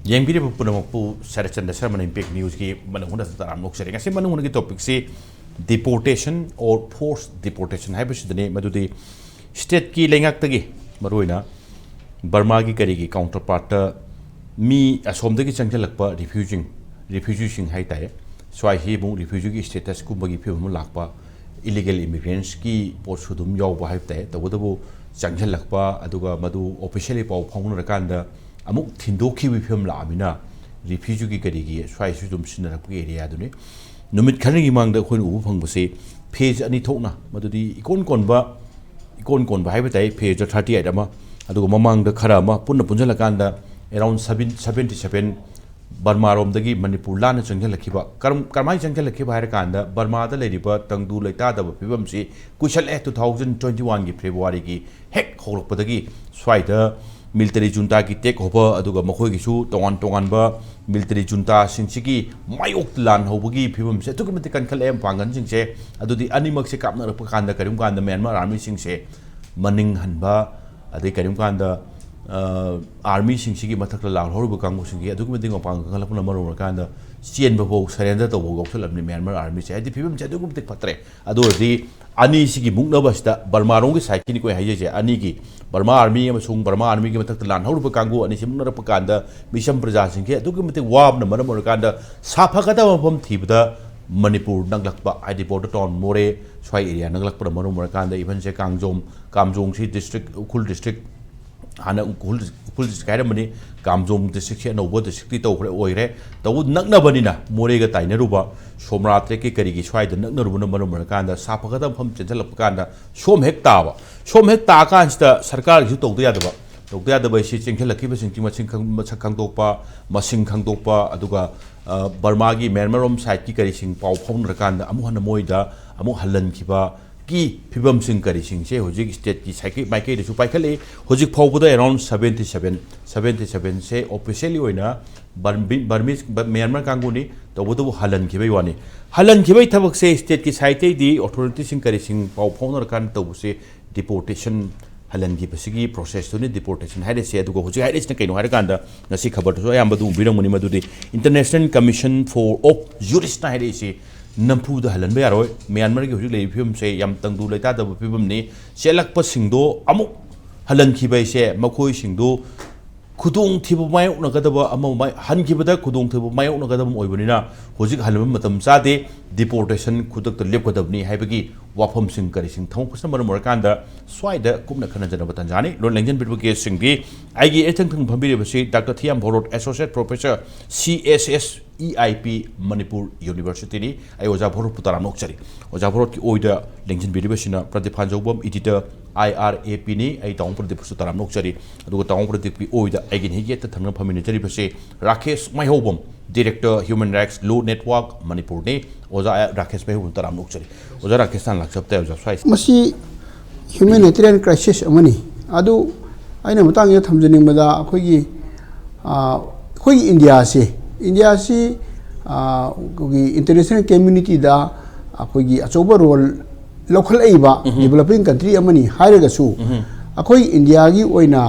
Yang biri punamakpu sarachan dasar mana impact news ki mana huna taram nok sharing ase mana huna ki topic se deportation or forced deportation hai bashi dane madudi state ki lengak tagi maroina Burma ki kari ki counterpart mi asom dagi changjalakpa refugee sing hai tae swai hi bu refugee ki status ku bagi phi mu lakpa illegal immigrants ki pot sudum yaw ba hai tae tabudabu changjalakpa aduga madu officially pau phawna rakanda amuk thindokhi wi film la amina refugee ki kari gi swai su dum sinara pu area duni numit khani gi mangda khoi u phang base page ani thokna madudi ikon kon ba haiba tai page 38 ama adugo mamang da khara ma punna punjala kanda around 77 Burma rom dagi Manipur lana changjal lakhiba karmai changjal lakhiba har kanda Burma da leriba tangdu leita da pibam si kushal 2021 gi February gi hek holok padagi swai da military junta ki take over aduga makhoi gi su tongan ba military junta singchigi mayok lan hobagi phibam se tukumati kan khal em pangan singse adudi animak se kapna rap kanda karim kanda Myanmar army singse maning hanba adai karim kanda army singchigi mathak la horobu kangu singi adukumati ngopang khalapuna maro kanda chen ba bo surrender to bo goksalamni Myanmar army se adi phibam se adukumati patre adodi ani sigi mukna basta Burma rong gi saiki ni ko haije je ani gi Burma army amasung Burma army gi mathak lan hauruba kangu ani simna rap kanda misam praja singke adukumati wab na maram kanda saphakata mafam thibda Manipur nanglakba id border town more swai area nanglakpa maram kanda even se kamjong si district ukhul district hana ukhul district mani kamjong district se no district to khre oire tawu nakna banina more ga taina ruba somratre ke kari gi swai da nakna ruba maram kanda saphakata mafam chenjalap kanda som hek ta kan sta sarkar gi to yadaba si chengkhelaki ba singti masing khangdokpa aduga Burma gi Myanmar rom side ki kari sing pau phon rakanda amu hana moida amu halan khiba ki phibam sing kari sing se hojik state ki saiki maike de su paikhale hojik phawbuda around 77 se officially oina Burmese Myanmar kanguni tawudu halan khibai wani halan khibai thabak se state ki side di authority sing kari sing pau phon rakan tawu se deportation halan gi basigi process to ni deportation haide se adugo hoji haide ne kaino har kanda ngasi khabar so ayamba du birang muni madudi International Commission for of Jurists na haide se nampu da halan ba yaroi Myanmar gi hoji lei phim se yam tangdu leita da phim ni selak pa singdo amu halan ki bai se makhoi singdo khudong thibu mai na gadaba amu mai han ki bada khudong thibu mai na gadaba oibani na hoji halam matam sade deportation khudak to lep gadabni haibagi wafam sing kari sing thong kusam mar kanda swaida kumna khana jana batanjani lo lengjan bitbu ke singbi aigi ethang thang phambire basi Dr. Thiam Bhorot Associate Professor CSS EIP Manipur University ni ai oja Bhorot putara nokchari oja Bhorot ki oida lengjan bitbu basina Pradiphan Jobam editor IRAP ni ai taung pradip putara nokchari aduga taung pradip ki oida aigi hige ta thangna phamine jari basi Rakesh Maihobam Director Human Rights Law Network Manipur ni oja Rakesh Maihobam taram nokchari oja Rakesh tan laksapta oja swai masi humanitarian crisis amani adu aina matang ya thamjaning bada khoi India si kogi international community da khoi achoba role local aiba developing country amani hairaga su khoi India gi oina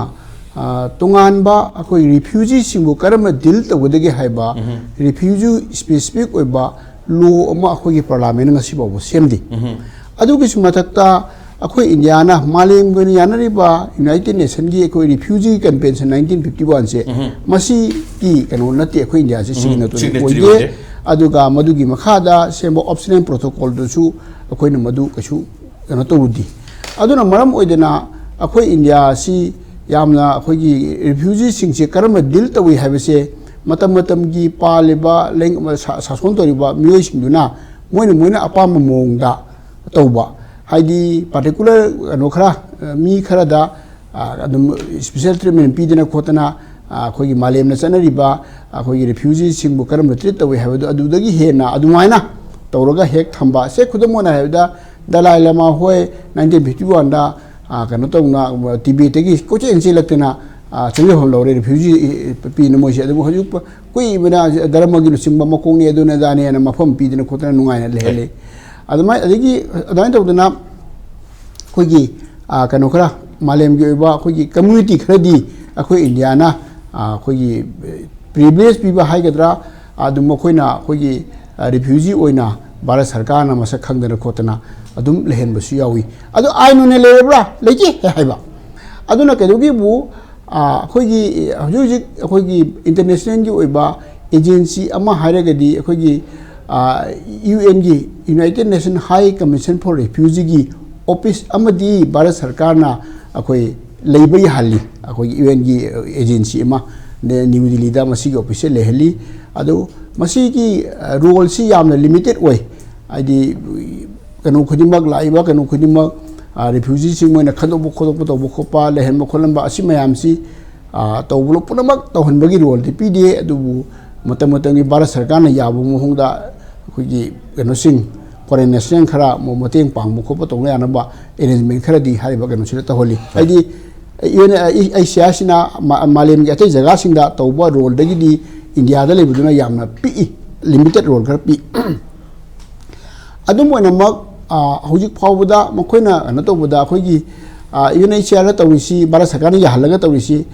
tongan ba khoi refugee singbu karama deal tawdagi haiba refugee specific oiba law ama khoi parliament ngasi babu semdi adu gi sumatakta akhoi India na malem gani yanariba United Nation gi akhoi refugee convention 1951 se masi ki kanu nati akhoi India se signa to oye aduga madugi makhada sembo optional protocol do su akhoi na madu kasu kana to rudi aduna maram oidena akhoi India si yamna akhoi gi refugee sing se karama deal tawi habese matam gi paliba leng sason toriba mioi singduna moina apama mongda tawba haidi particular anokra mi khara da adum special treatment pidena khotana khoi gi malem na chanariba khoi gi refugee sing bu karam treat tawi habadu adudagi hena adumaina tawraga hek thamba se khudamona habda Dalai Lama hoi 1951 da kano tawna Tibet gi koche ensi laktena changye hom lore refugee pi no moise adu hoju koi bena dharma gi simba makong ni aduna dane na mafam pidena khotana nungai na lehele adamai adigi adain tawdana khoi kano khara malem gi ba khoi community khadi akhoi India na khoi privilege piba haigadra adum mokoina khogi refugee oina Bharat Sarkar na masak khangdana khotana adum lehen basu yawi adu ainu ne lebra leji haiba aduna kedugi bu khogi huji khogi international gi oiba agency ama hairagadi khogi UN gi United Nations High Commission for Refugee gi office amadi Bharat Sarkar na akhoi leibai hali akhoi UN gi agency ama New Delhi da masigi office lehli adu masigi role si yamna limited way adi kanu khodimak laiba kanu khodimak refugee sing moina khadobu khodobu to bokhopa lehen mokholamba asi mayam si tawbulo punamak tawhanbagi role di pde adu matamatang Bharat Sarkar na yabu mohongda khogi kanu sing foreign national khara mo mateng pang bokhopa to ngana ba arrangement khara di hariba kanu sila taholi adi ai siasina malem gi atai jaga singda tawba role dagi di India da lebuduna yamna pi limited role khara pi adum oina mak hujik phawbuda makoina na tawbuda khogi UNHCR tawisi Bharat Sarkar ni yahalaga tawisi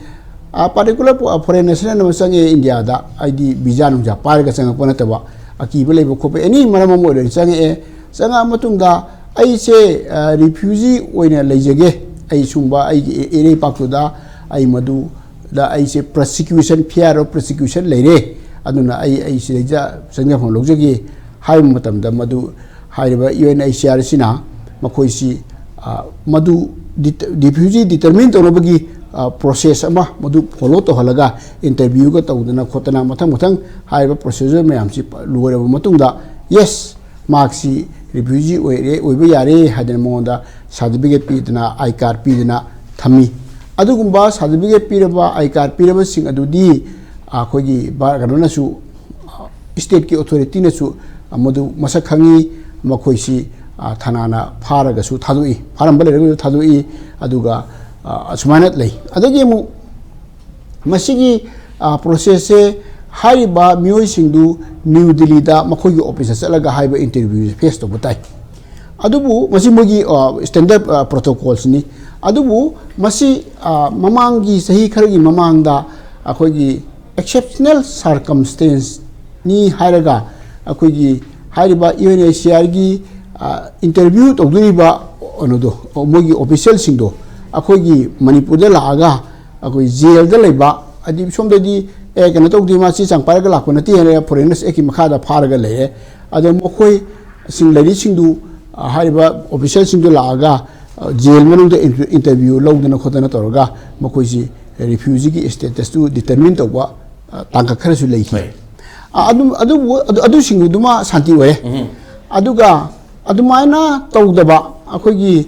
particular foreign national na sange India da ID visa nungja par ga sanga pona taba akiba lebo khope any maram mo de sange sanga matungda ai se refugee oina lejage ai sumba ai ere paktuda ai madu da ai se prosecution fear of prosecution leire aduna ai se ja sanga phon logjagi hai matam da madu haiba UNHCR sina makoi si madu refugee determine to bagi process ama madu follow to halaga interview ga tawdana khotana mathang haiba procedure mayam si lure matungda yes marksi refugee oiba yare hadan monda certificate pidna I card pidna thami adugumba certificate piraba I card piraba sing adudi khogi ba ganona su state ki authority na su madu masak khangi makhoi si thanana pharaga su thadui pharamba le thadui aduga sumanat lei adagi mu masigi process se haiba mioi singdu New Delhi da makhoi gi office salaga haiba interview face to butai adubu masi mogi standard protocols ni adubu masi mamangi sahi khargi mamangda akhoi gi exceptional circumstance ni hairaga akhoi gi haiba UNHCR gi interview to duriba onodo mogi official singdo akhoi Manipur da laaga akhoi jail da leba adi somda di kana to di ma si chang paraga lakona ti ene foreigners eki makha da pharaga le ado mokhoi sing lari singdu haiba official singdu laaga jail manung da interview lawdana khodana toroga mokhoi si refugee gi status to determine to wa tangka khara su lei adu singdu duma santi we aduga adumaina tawdaba akhoi gi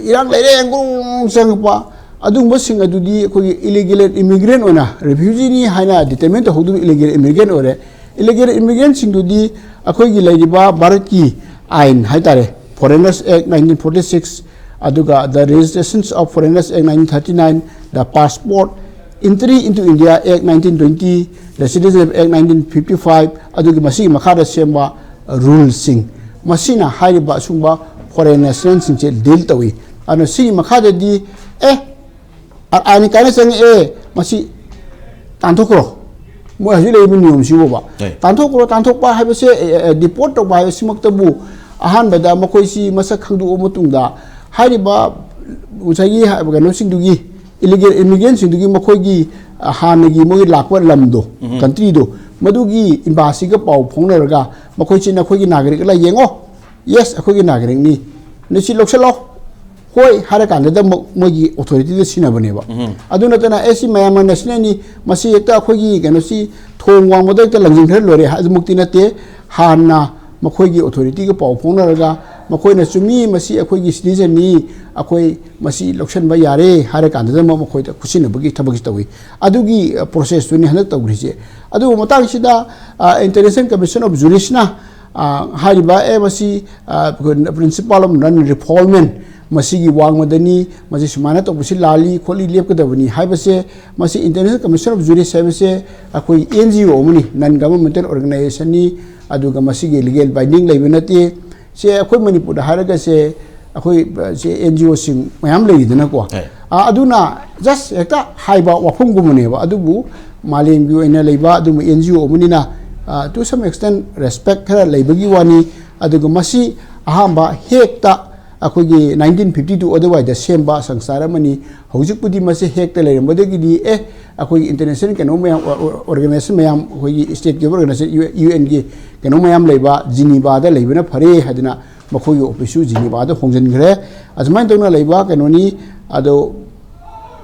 irang leire ngong sangpa adung sing adudi khoi illegal immigrant ona refugee ni haina determine to hodu illegal immigrant ore illegal immigrant sing dudi akhoi gi leiriba Bharat ki ain haitare Foreigners Act 1946 aduga the Registrations of Foreigners Act 1939 the Passport Entry into India Act 1920 the Citizenship Act 1955 adugi masi makhara semba rules sing masina haiba sumba foreign national sing deal tawi ano si makhada di ani kana sang masi tanthokro mo hajile bi niyom sibo ba tanthokpa haibase deport to ba simak tabu ahan bada makoi si masak khangdu omutung haiba usagi gano singdugi illegal immigrant singdugi makoi gi hanagi mogi lakwa lamdo country do madugi embassy ga pau phongnaraga makoi china khoi gi nagarik la yengo yes akhoi gi nagarik ni nisi loksalo hoi hara kan da mogi authority da sina bane ba aduna tana esi mayama national ni masi ekta akhoi gi gano si thong wang modai ta langjing thar lore ha mukti na te hanna makoi gi authority ga pau phongnaraga makoi na chumi masi akhoi gi citizen ni akhoi masi lokshan ba yare hara kan da makoi ta khusina bagi thabagi tawi adugi process tu ni hanak tawri je adu matang sida international commission of jurists na hariba masi principle of non refoulement masigi wang madani masi sumana to busi lali kholi lep kadabani haibase masi international commission of jurists haibase akoi NGO mani non governmental organization ni aduga masigi legal binding laibinati se akoi Manipur da haraga se akoi se NGO sing mayam leidana ko aduna just ekta haiba wafum gumane ba adubu मालेंगी ओइना लेबा अदुम NGO अमुनिना to some extent respect खरा लेबगी वानी अदुगा मसी अहांबा हेक्ता अखोगी 1952 अदवाइदा सेम्बा संसार money हौजिकपुदी मसे हेक्ता लेरमबदगिदी अखोगी इंटरनेशनल केनो मयाम ऑर्गेनाइजेशन मयाम अखोगी स्टेट के ऑर्गेनाइजेशन यूएन की केनो मयाम लेबा जिनीबादा लेबना फरे हदना मखोगी ऑफिसु जिनीबादा होंजनग्रे अजमाइन तौना लेबा केनोनी अदो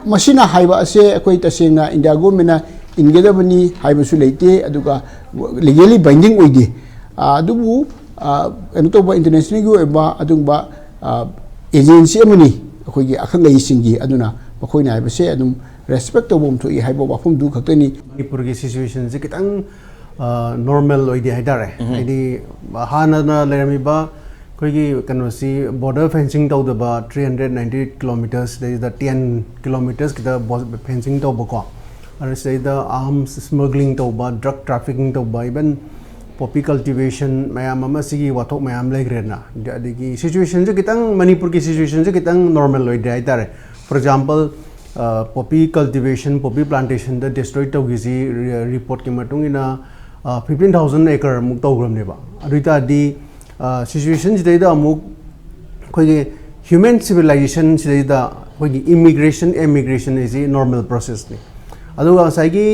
मसीना हाइबा असे अखोई तसेंगा इंडिया गवर्नमेंट इनगेदबनी हाइबसु लेते अदुगा लीगली बाइंडिंग ओइदे अदुबु केनो तोबा इंटरनेशनल की ओइबा अदुबा एजेंसी अमनी अखोगी अखंगईसिंगी अदुना मखोइना हाइबसे अदुम रेस्पेक्ट तौबम थोई हाइबो वाफम दु खक्तनी मणिपुर की सिचुएशन से कितंग नॉर्मल ओइदे हाइदारे हाइदी हाना लेरमिबा कोई कनोसी बॉर्डर फेंसिंग तौदबा 390 kilometres there is the 10 kilometres की फेंसिंग तौबको और से द आर्म्स स्मगलिंग तौबा ड्रग ट्रैफिकिंग तौबा इवन पॉपी कल्टिवेशन मैम सिगी वाथोक मैम लेग्रेना अदगी सिचुएशन से कितंग मणिपुर की सिचुएशन से कितंग नॉर्मल ओइदे हाइदारे for example poppy cultivation poppy plantation the destroy तौगिसी रिपोर्ट के मतुंगिना 15,000 एकड़ मुक तौग्रमनेबा अदुइतादी सिचुएशन सिदैदा अमुक कोई ह्यूमन सिविलाइजेशन सिदैदा कोई immigration emigration is normal process ने अदुगा साइगी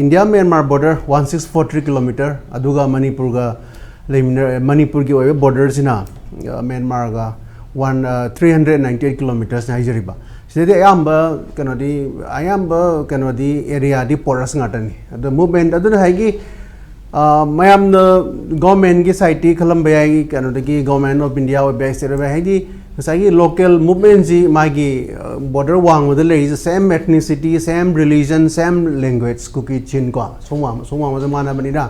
इंडिया म्यांमार बॉर्डर 1643 किलोमीटर अदुगा मणिपुर का मणिपुर की ओइबा बॉर्डर सिना म्यांमार का 398 किलोमीटर्स हाइजरिबा सिदैदा अयाम्बा कनोदी एरिया दी पोरस ngaटनी अद मूवमेंट अदुना हाइगी मैम गवर्नमेंट की साइड खलम की कहोगी गवर्नमेंट ऑफ इंडिया है लोकल मूवमेंट जी मागी बॉर्डर वांग same ethnicity same religion same language Kuki Chin को सोमा मानबनीना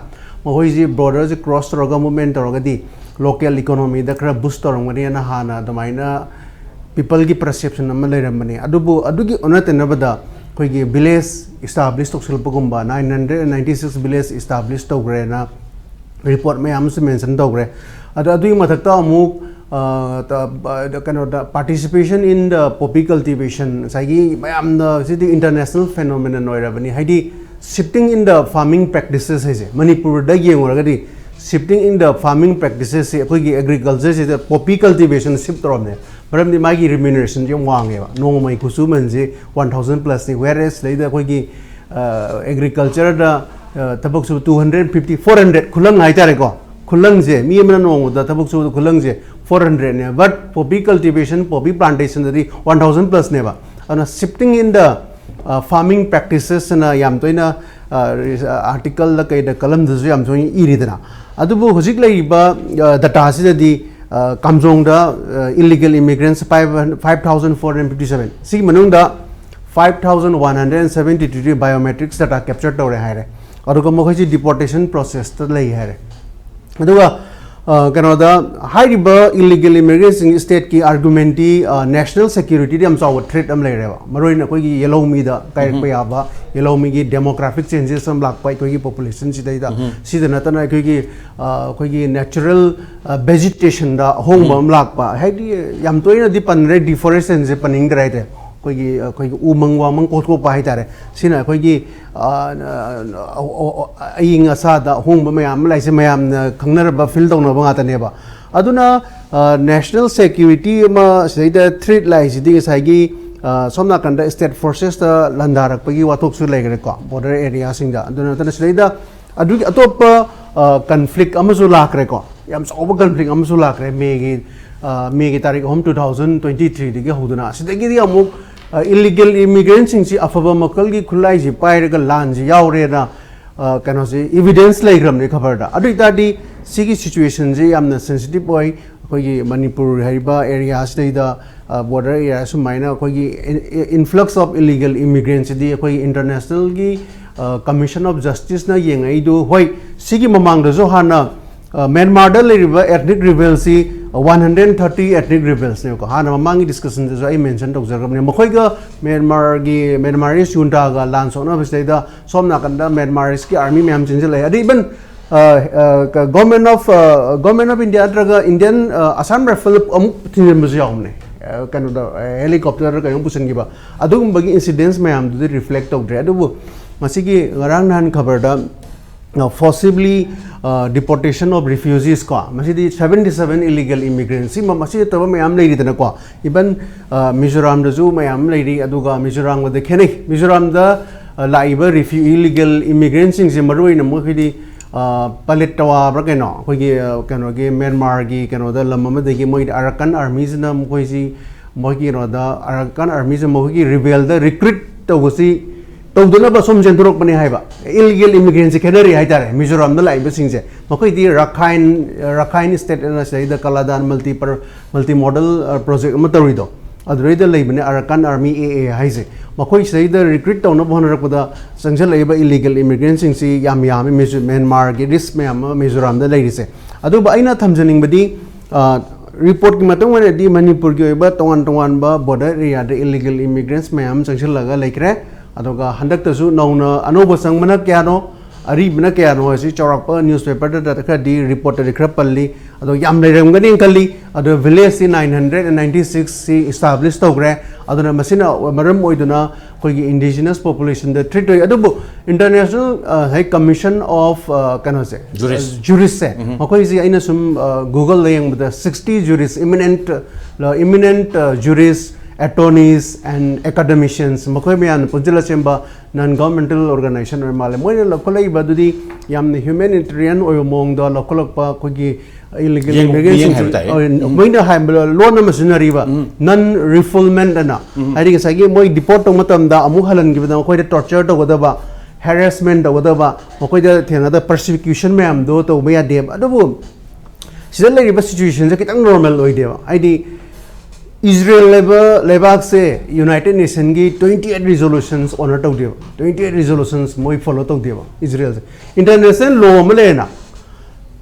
महोई बॉर्डर से क्रॉस तौर मूवमेंट तौरगदी लोकल इकोनॉमी खर बूस्ट तौरमनी हाँ अदुमाइना पीपल की परसेप्शन लेरमनी अदुगी उनतनबदा कोई विलेज इस्टाब्लिश तौसलपगुम्बा 996 विलेज इस्टाब्लिश तौग्रेना रिपोर्ट में मेंशन तौग्रे अदुगी मथक्ता अमुक participation in the poppy cultivation साइगी मैम सिटी इंटरनेशनल फेनोमेनन ओइरबनी हाइदी shifting in the farming practices है मणिपुर द येंगरगदी shifting in the farming practices से अखोगी एग्रीकल्चर से पॉपी कल्टिवेशन शिफ्ट तौरने मरमदी मागी रिम्यूनरेशन जो वांगेबा नोंगमई खुसुमन से 1000 प्लस ने वेरेस लेदा अखोगी एग्रीकल्चर द तबक सु 250 400 खुलंग हाइतारेको खुलंग से मी मन नोंग द तबक सु खुलंग से 400 ने but Poppy cultivation poppy plantation दरी 1000 प्लस नेबा अना shifting in the farming practices ना याम तोइना आर्टिकल द कई द कलम दजु याम तोइ इरिदना अदुबु हुजिक लैबा डाटा सिददी कामजोंग इलीगल इमिग्रेंट्स 5,457 सी मनुंग 5,173 बायोमेट्रिक्स डाटा कैप्चर तौरे है और मखोई डिपोर्टेशन प्रोसेस लै है कनोदा इलीगल इमिग्रेंट्स स्टेट की आर्गुमेंटी नेशनल सिक्योरिटी चाव थ्रेट मरोइन अखोई येलोमी कायरप याबा येलोमी की डेमोग्राफिक चेंजेस लाखी पॉपुलेशन नतना अखोई नेचुरल वेजिटेशन होंब लापा है पनरे डिफोरेस्टेशन से पनिंगद्रे अखोई उमंग वामंग कोथोप है अखोई अयिंग असाद होंब मैम लाइसे मैम खंगनरब फील तौनब ngaतनेबा अदुना नेशनल सिक्योरिटी थ्रेट लाइसिदी साइगी सोमना कंड स्टेट फोर्सेस लंदारकपगी वाथोकसु लेगरेको बॉर्डर एरिया सिंगदा अदुना तन सिदा अदुगी अतोप कन्फ्लिक्ट अमसु लाखरेको याम सौब कन्फ्लिक्ट अमसु लाखरे मेगी तारीख 2023 दिगे होदुना सिदगी अमुक इलीगल इमिग्रेंट्स अफब मकल की खुलाई पाइरग लान यावरेना कनो से एविडेंस लेग्रमने खबर अदुइतादी सिगी सिचुएशन से यामना सेंसिटिव ओइ अखोई मणिपुर हरिबा एरिया सिदा बॉर्डर एरिया सुमाइना अखोई इन्फ्लक्स ऑफ इलीगल इमिग्रेंट्स दी अखोई इंटरनेशनल की कमीशन ऑफ जस्टिस ना येंगैदु होय सिगी ममांगदजो हाना Myanmar ethnic rebels 130 ethnic rebels ने हाँ ममांगी डिस्कशन जो आई मेंशन तौजरगने मखोइगा म्यांमारीस युंटा का लान सोना बिस्तेदा सोम नाकंद म्यांमारीस की आर्मी मैम चिंजल है even government of India Indian Assam rifle अमुक थिनबस यावने कनो हेलीकॉप्टर कहीं पुसनगिबा अदुगुंबगी इंसिडेंट्स मैम रिफ्लेक्ट तौद्रे अदुबु masigi ngarang nan khabar da forcibly deportation of refugees ko masidi 77 illegal immigrants ma masidi to mayam leiri dana ko even Mizoram da ju mayam leiri aduga Mizoram da khene Mizoram da laiba illegal immigrants sing je maroi na mo khidi palit tawa bra keno koi ge Myanmar gi keno da lamma da gi moi Arakan armies na mo koi si mo gi no da Arakan armies mo gi rebel da recruit to si to dona ba som jenturok bani haiba illegal immigrants kenari haitare Mizoram da laiba sing je mo koi di Rakhine state na sai da Kaladan multi model project ma tari do adrei da laibane Arakan army AA haise makoi sai da recruit tawna bhon rakpada sangjal laiba illegal immigrants sing si yam Myanmar gi dis mayam Mizoram da lairi se adu ba aina thamjaning badi report ki matang wane di Manipur ki ba tongan ba border area da illegal immigrants mayam sangjal laga laikre adoga handak tasu nauna anoba sangmana kya no ari bna kya no si chawrakpa newspaper da ka di reporter kra palli ado yam leirang gani kalli ado village si 996 si established togre aduna masina maram oiduna koi indigenous population the treat ado international high commission of kanose jurists se makoi si aina sum Google layang with 60 jurists eminent jurists attorneys and academicians makoi mean punjila chemba non governmental organization or male moi lokolai badudi yam humanitarian oyo mong do lokolokpa kogi illegal immigration moina haimba lona machinery ba non refoulement ana ari sagi moi deport to matam da amu halan gi da koi torture to godaba harassment to godaba makoi da thena da persecution me am do to meya dem adubu sidal lagi ba situation je kitang normal oi deba id Israel lebak se United Nations ki 28 resolutions honor tau deba 28 resolutions moi follow tau deba Israel international law male na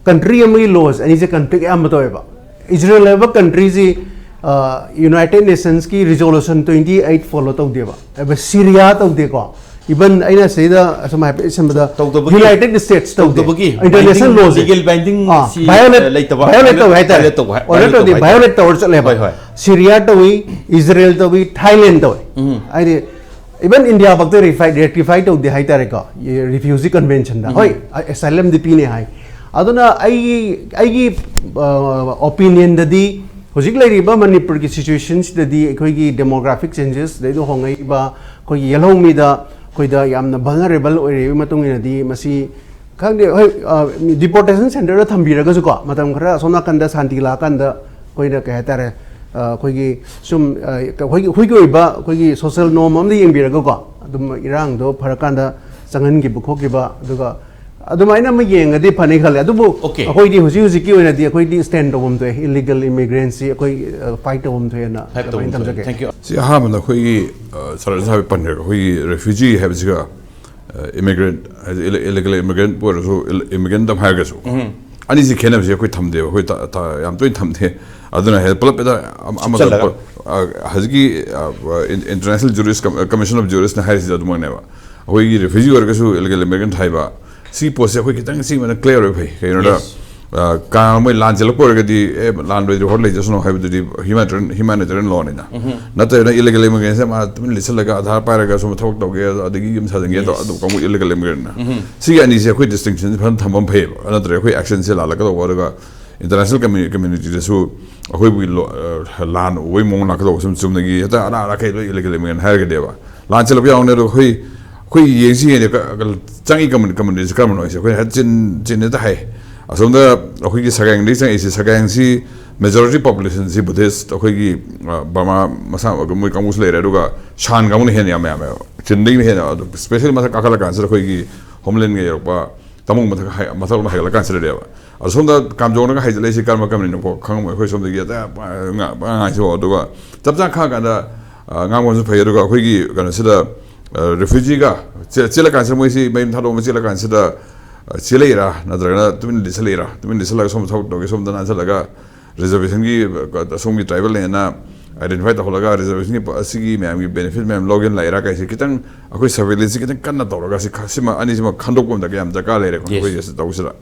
country ami laws ani je country am to eba Israel lebak country ji United Nations ki resolution 28 follow tau deba eba Syria tau de ko even aina say da asama isamba United States tau de international laws legal binding violate tau chale ba Syria tawi Israel tawi Thailand tawi ai even India bakte rectify to the haitare ka refugee convention da hoi asylum di pine hai aduna ai opinion da di hojik lai ba Manipur ki situations da di koi gi demographic changes dai do hongai ba koi yellow mi da koi da yamna vulnerable oi matung ina di masi khangde hoi deportation center da thambira ga ko matam khara sona kanda santi la kanda koi da ka haitare koi gi sum koi gi ba koi gi social norm am di yengbira ga ko adum irang do pharakanda changan gi bukho gi ba aduga adumaina ma yeng adi phani khale adubu akoi di huji ki oina di akoi di stand obom to illegal immigrants akoi fight obom to na thank you si ha man akoi sar sa pan akoi refugee have ziga immigrant illegal immigrant por so immigrant dam ha ga so ani si khenam si akoi thamde akoi ta yam toin thamde aduna help da amazon hazgi international jurist commission of jurists na haris aduma ne ba akoi refugee or ga so illegal immigrant haiba si pose akoi kitang si mana clear oi kai no da ka moi lan jelo ko ga di lan do hor le jasno haibu di humanitarian law ne na ta na illegal immigrant ma tum lisal ga adhar pa ga so thok to ge adigi yum sa ge to adu ko illegal immigrant na si ani si akoi distinction phan thamam phe na tra akoi action se la la ga do ga international community da su akoi bu lan oi mong na ka do sum sum gi ta ana kai illegal immigrant har ga de ba lan chelo ya ne ro koi yesi ne ka changi community ka mo se koi chin da hai asonda akoi gi sagang ni chang isi sagang si majority population si buddhist akoi gi bama masa ga moi kamus le ra ga shan ga mo ne hen ya ma chin ding hen especially masa ka kala kan sa akoi gi homeland ge ba tamung masa hai masal ma ha kan sa de ba asonda kam jong ga hai le si karma kam ni ko khang mo khoi som de gi ta nga so do ga chap cha kha ga da nga mo su phai do ga akoi gi ga na sida refugee ga chela kan sa moi si mai thado ma chela kan sida cheleira nadrana tumin lisala som thau to som dana salaga reservation gi som gi tribal na identify ta holaga reservation gi asigi me am gi benefit me am login la ira ka si kitang akoi surveillance kitang kan na to ga si khasima ani sima khandok pom da ga am jaka le re ko koi yes ta usra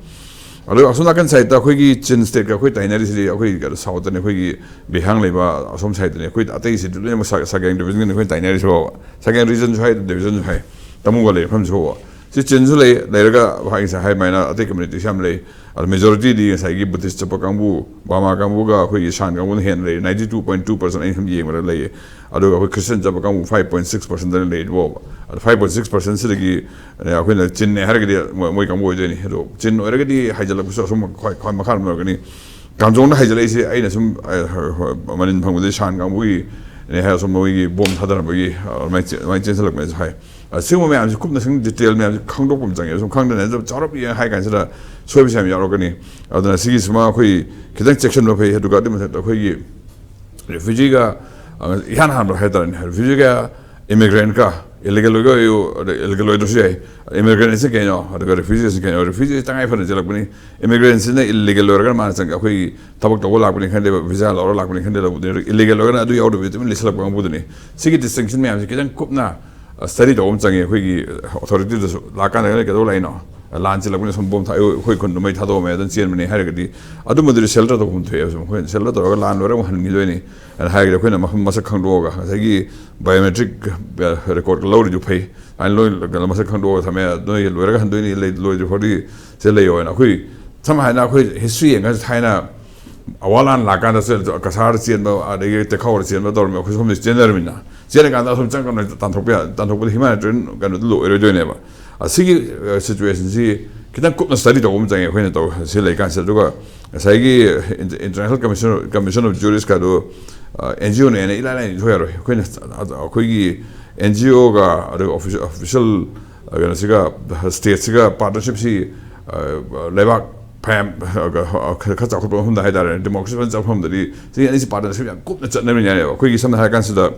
alo asuna kan side ta koi gi chin state ka koi tainari si akoi ga south ne koi gi bihang le ba asom side ne koi atai si du ne sa gang division ne koi tainari so sa gang region hai division hai tamu le from so si chin su le ga hai sa hai mai na ate community sam le majority di sai gi Buddhist pa kangbu Bama kangbu ga khoi shan kangbu hen le 92.2% ai hum ye ma le adu ga Christian pa kangbu 5.6% da le wo 5.6% si gi khoi na chin ne har gi moi kangbu je ni do chin ore gi hai jala so sum khoi ma khar ma ga ni kamjong na hai jala si ai na sum manin phang bu shan kangbu gi ne ha sum moi gi bom thadar ba gi mai chen salak me hai Singh में आम कुछ नसंग detail में आम खंग डोक बमचंगे सो खंग ने जब चारों भी हाई कांस ला सोई भी शामिल यारों कनी अदना सिगी समा कोई कितना सेक्शन में भाई हेडुगा दे मतलब कोई ये refugee का यहाँ हम लोग हेडर नहीं refugee का immigrant का illegal लोगों यो illegal लोगों से immigrant से क्या नो अदना refugee से क्या नो refugee तंग आई फरने चलक बनी immigrant से ने illegal लोगों का मान संग कोई तबक तो वो लाग बनी खंडे visa लाओ लाग बनी खंडे लाओ illegal लोगों ना अदु यार तो भी लिस्ट लाग बनी बुदनी सिगी distinction में आम कितना कुपना study to omchange khoi authority to la kan ne ke do lai no lan chi labune som bom tha khoi khon mai tha do me dan chen mani har ga di adu mo shelter to bom the so khoi shelter to lan lore han ni ni and ha ga khoi na ma sa khang do ga sa gi biometric record lo ri ju phai an lo ga ma sa khang do tha me do ye lore ga han do ni le lo ju phodi se le yo na khoi sam ha na khoi history ga thai na awalan la kan da se ka sar chen ba a de te khawr chen ba dor me khoi som ni gender min na 제가 간다 좀 잠깐 단톡부터 힘을 준 간도 오히려 내봐 시기 시츄에이션이 그냥 꼭 스터디도 엄청나게 회는 또 실내 간서 누가 사이기 인터내셔널 커미션 오브 주리스 가도 NGO네 이라는 조야로 그냥 거기 NGO가 오피셜 그러니까 스테이트가 파트너십이 레박 팸 같이 갖고 혼자 해야 되는 데모크라시 작품들이 이제 파트너십이 꼭 쩌내면요 거기 섬나 할 간서다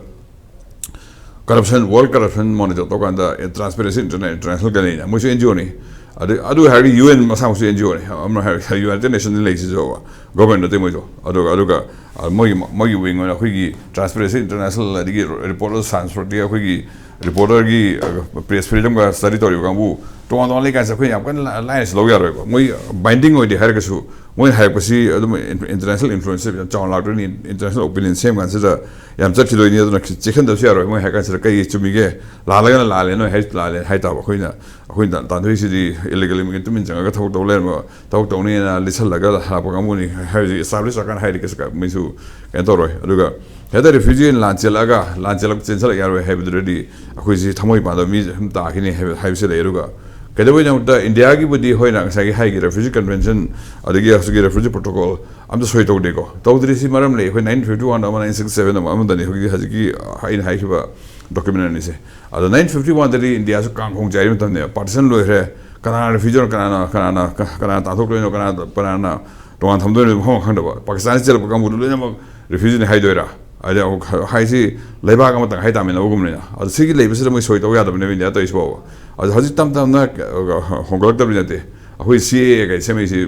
corruption world corruption monitor to kanda transparency international galina mo NGO ni adu hari UN ma sang NGO ni amna hari United Nations ni leisi jo government te mo jo adu ga mo wing na khigi transparency international adigi reporter sans frontier khigi reporter gi press freedom ga study to yo gambu to on only kan sa khoi yam kan alliance lo ya ro ko mo binding oi de har ga su mo hai pasi adu international influence ya chawn la ni international opinion same kan sa yam chat lo ni adu chicken da sia ro mo hai kan sa kai chumi ge la le no hai ta ba khoi na tan thui si di illegal immigrant min jang ga thau to le mo thau to ni na lisal la ga ha ba gamu ni hai establish kan hai ke sa mi su kan to ro adu ga head refugee in lanchelaga chen sala yar we have already akoi si thamoi pa da mi ta khini have se le ru ga kedoi na da India gi budi hoina sa gi hai gi refugee convention adigi asu gi refugee protocol am da soi to de ko tawdri si maram le hoi 951 ama 967 ama da ni hogi haji gi hai ba document ni se ada 951 da India su kang khong jai tam ne partition lo re kana refugee kana ta thok lo kana pana tongan thamdo ni ho khang da Pakistan se ba kam bu lo na refugee ni hai do ra ada haisi lebaga ma tang hai ta me na ugum ne ada sigi lebe se mo soi to ya da ne ni ata isbo ada haji tam na hongolak da ne te ahoi si ga se me si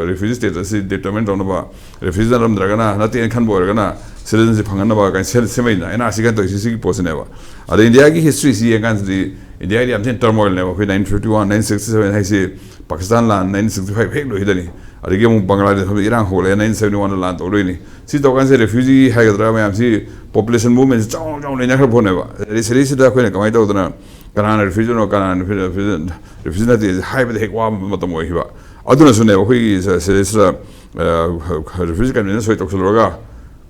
refugee state si determined on ba refugee ram draga na te khan bo ga na citizenship phang na ba ga se me na ina si ga to si pose ne ba ada India ki history si ga di India ri am ten turmoil ne ba 951 967 haisi Pakistan la 965 hek lo hidani adigi mu Bangladesh hab Iran ho le 971 lan to lo ni si to kan se refugee ha ga dra ma am si population movement chong ne na khar phone ba ri da ko ne kamai to na kana refugee no kana refugee na de hai ba de hek wa ma to mo hi ba aduna su ne ba khoi se refugee kan ne so to lo ga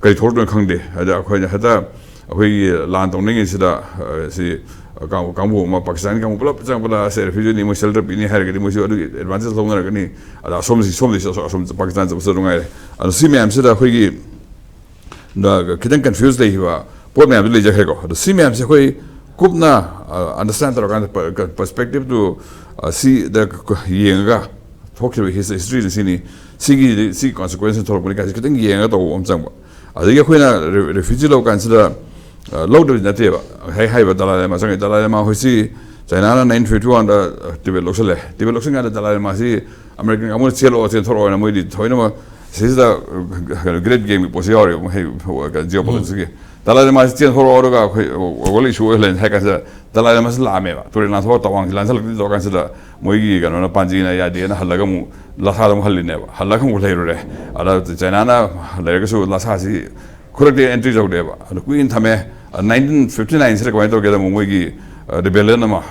kai thor do khang de ada khoi ha da khoi lan to ne si da si kamu ma Pakistan kamu pula pecah pula se refugee ni mo shelter ini hari ni mo si adu advantage lo ngara ni ada som Pakistan se besar ngai adu si me am se da khoi da kidan confused le hiwa pot me am le ja khego adu si me am se khoi kupna understand the kind of perspective to see the yenga talk to his history ni si consequences to ko ka kidan yenga to omchang ba adu ye khoi na refugee lo kan se da low to na teba hai ba dalai ma sang dalai ma hoisi China na 951 da development ga dalai ma si American amul chelo chen thoro na moi di thoina ma si da great game posiori mo hai ga geopolitics dalai ma si chen thoro ga goli shu len ha ka sa dalai ma la me ba to na thoro tawang lan sal di kan sa da moi gi ga na panji na ya de na halaga mu la sa da mo halin ne ba halaga mu lai re ala China na le ga su la sa si correct entry jog de ba queen thame 1959 se ko to ge da mo gi rebellion ama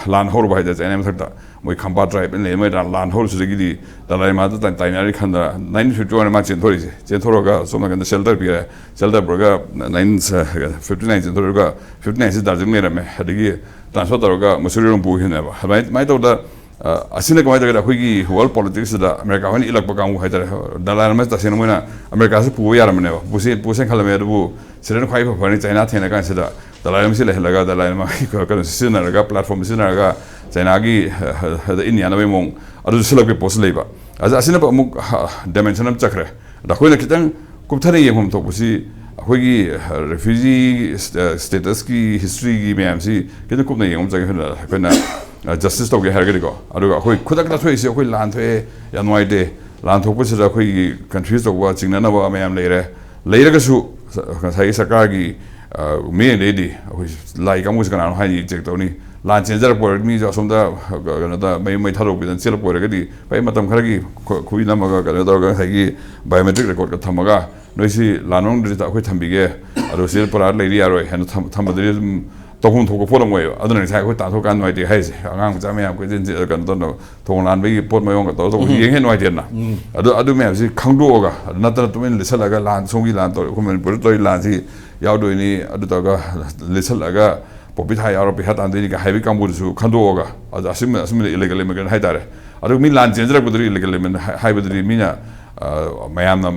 lan hor bai da ene mathak da moi khamba tribe le moi lan hor su gi dalai ma da tainari khanda 951 ma chen thori chen thoro ga somna ga shelter bi shelter broga 959 chen thoro ga 59 si darjing ne me hadigi transfer thoro ga musuri rom bu hin ba mai to da asina ko mai da khoi gi world politics da america han ilak ba kam hai da dalai ma ta sen moina america su pu yar mane ba bu sen khala me bu siren khoi ba ni china thena kan se da dalai ma si le laga dalai ma ka sina laga platform sina laga china gi da india na mong adu silak be post leiba asina ba mu dimension am chakre da khoi na kitang kupthare yeng hom to busi khoi gi refugee status ki history gi me am si kitang kup na yeng hom chakre na justice to ge hargari ko adu khoi khudak da thoi si khoi lan thoi yanwai de lan thok pasi da khoi countries to wa chingna na ba me am leira ga su sai sarkar gi me lady like amus kana hai check to ni lan changer por mi jo somda da mai tharo bi dan sel por ga di pai matam khara gi khui na ma ga da ga sai gi biometric record ka thamaga noisi lanong de ta khoi thambi ge aro sel por ar leiri aro han thamadri tohun thoko forum way aduna sai khoi ta tho kan noi de hai se angang cha me am ko jin je kan don thong lan bi pot mayong ka to yeng hen noi de na adu me si khangdo ga na ta tumen lisala ga lan songi lan to ko men pur to lan si yaw do ni adu ta ga lisala ga popit hai aro bi hat an de ga hai bi kam bu su khando ga asim illegal immigrant hai dare adu mi lan change ra budri illegal immigrant hai budri mi na mayam na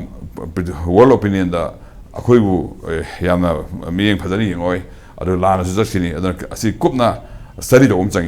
world opinion da akhoi bu yamna mi yeng phajani yeng oi adu lan su jasini adu asi kupna study do um chang